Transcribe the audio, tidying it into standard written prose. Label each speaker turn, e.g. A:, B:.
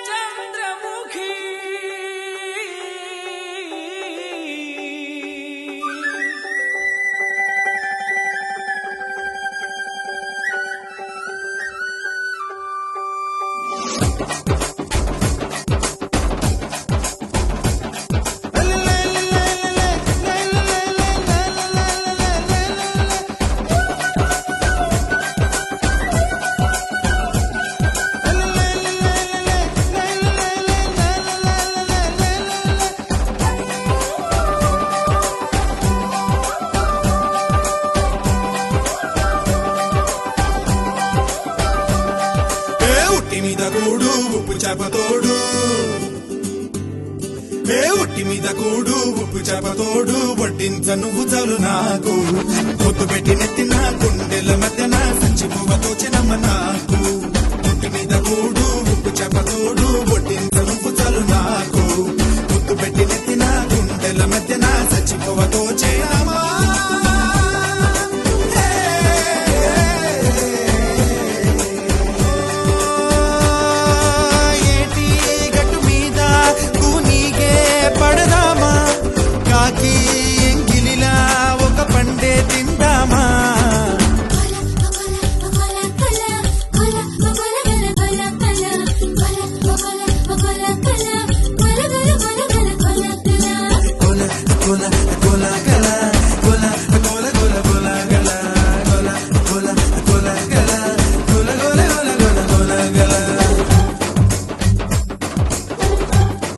A: చంద్రముఖి
B: మీద కూడు ఉప్పు చేపతోడు ఉట్టి మీద కూడు ఉప్పు చేపతోడు వడ్డించ నువ్వు చాలు నాకు పొద్దు పెట్టి నెత్తిన గుండెల మధ్యన సంచిపోవతో చినమ్మ నాకు ఉట్టి మీద కూడు ఉప్పు చేపతోడు వడ్డించ నువ్వు చాలు నాకు పొద్దు పెట్టి నెత్తిన గుండెల మధ్యన సంచిపోవతో చినమ్మా ఎంగిలిలా ఒక పండే తిందామా కొల